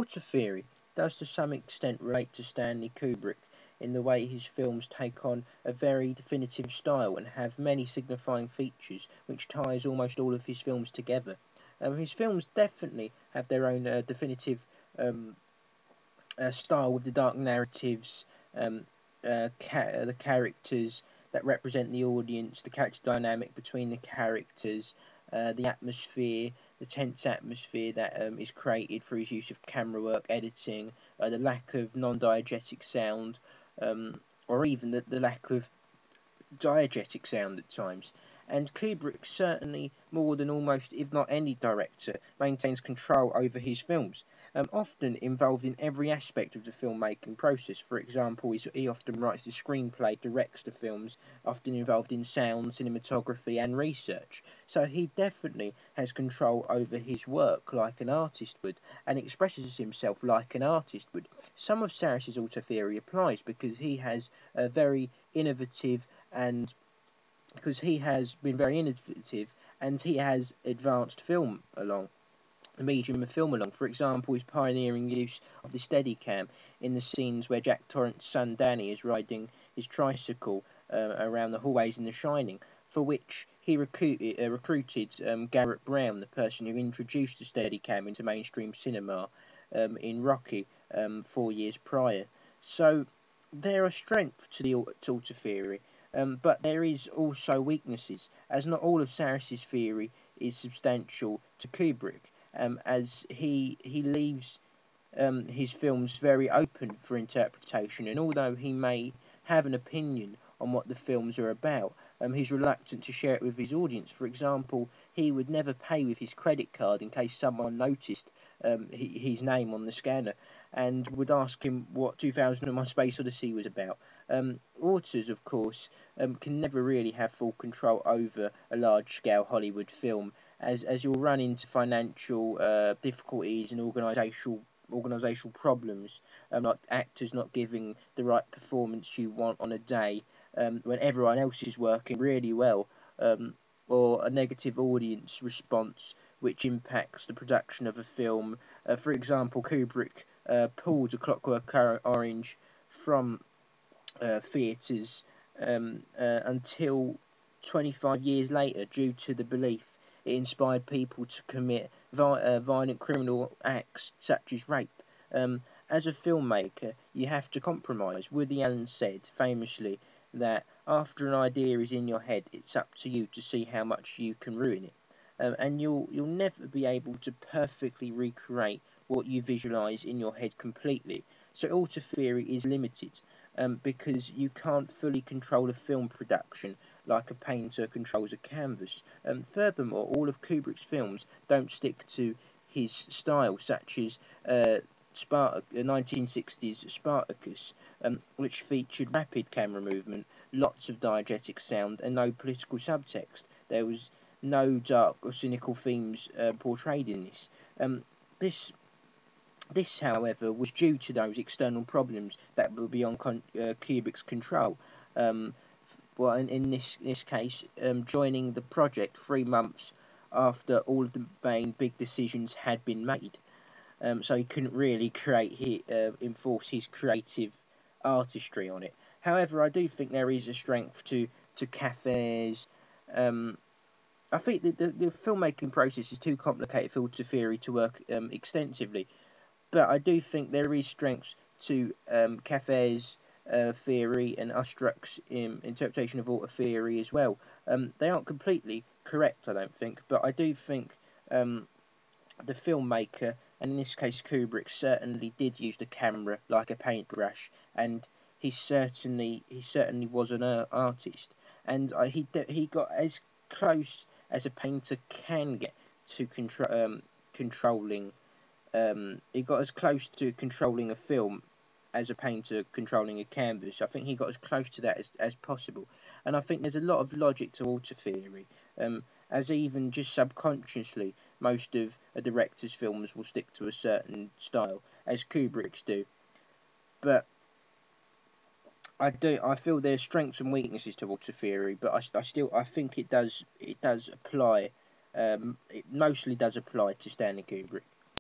Auteur theory does to some extent relate to Stanley Kubrick in the way his films take on a very definitive style and have many signifying features which ties almost all of his films together. His films definitely have their own definitive um, style with the dark narratives, um, the characters that represent the audience, the character dynamic between the characters, the atmosphere, the tense atmosphere that is created through his use of camera work, editing, the lack of non-diegetic sound, or even the lack of diegetic sound at times. And Kubrick certainly, more than almost, if not any director, maintains control over his films, often involved in every aspect of the filmmaking process. For example, he often writes the screenplay, directs the films, often involved in sound, cinematography, and research. So he definitely has control over his work like an artist would, and expresses himself like an artist would. Some of Sarris's auteur theory applies because he has a very innovative and because he has been very innovative and he has advanced film along the medium of film along. For example, his pioneering use of the Steadicam in the scenes where Jack Torrance's son Danny is riding his tricycle around the hallways in The Shining, for which he recruited Garrett Brown, the person who introduced the Steadicam into mainstream cinema in Rocky 4 years prior. So there are strengths to the auteur theory, but there is also weaknesses, as not all of Sarris's theory is substantial to Kubrick, as he leaves his films very open for interpretation, and although he may have an opinion on what the films are about, he's reluctant to share it with his audience. For example, he would never pay with his credit card in case someone noticed his name on the scanner and would ask him what 2001 Space Odyssey was about. Auteurs, of course, can never really have full control over a large-scale Hollywood film, as you'll run into financial difficulties and organisational problems, like actors not giving the right performance you want on a day when everyone else is working really well, or a negative audience response which impacts the production of a film. For example, Kubrick pulled A Clockwork Orange from theatres until 25 years later due to the belief it inspired people to commit violent criminal acts such as rape. As a filmmaker, you have to compromise. Woody Allen said famously that after an idea is in your head, it's up to you to see how much you can ruin it. And you'll never be able to perfectly recreate what you visualize in your head completely. So auteur theory is limited, because you can't fully control a film production like a painter controls a canvas. Furthermore, all of Kubrick's films don't stick to his style, such as 1960s Spartacus, which featured rapid camera movement, lots of diegetic sound, and no political subtext. There was no dark or cynical themes portrayed in this. This this, however, was due to those external problems that were beyond Kubrick's control. Um, well, in this case, joining the project 3 months after all of the main big decisions had been made. So he couldn't really enforce his creative artistry on it. However, I do think there is a strength to cafes. Um, I think the filmmaking process is too complicated for auteur theory to work extensively, but I do think there is strengths to Cafe's theory and Ostruck's interpretation of auteur theory as well. They aren't completely correct, I don't think, but I do think the filmmaker, and in this case Kubrick, certainly did use the camera like a paintbrush, and he certainly was an artist, and he got as close as a painter can get to controlling. He got as close to controlling a film as a painter controlling a canvas. I think he got as close to that as possible. And I think there's a lot of logic to auteur theory, as even just subconsciously, most of a director's films will stick to a certain style, as Kubrick's do. But I feel there's strengths and weaknesses to auteur theory, but I think it does apply. It mostly does apply to Stanley Kubrick.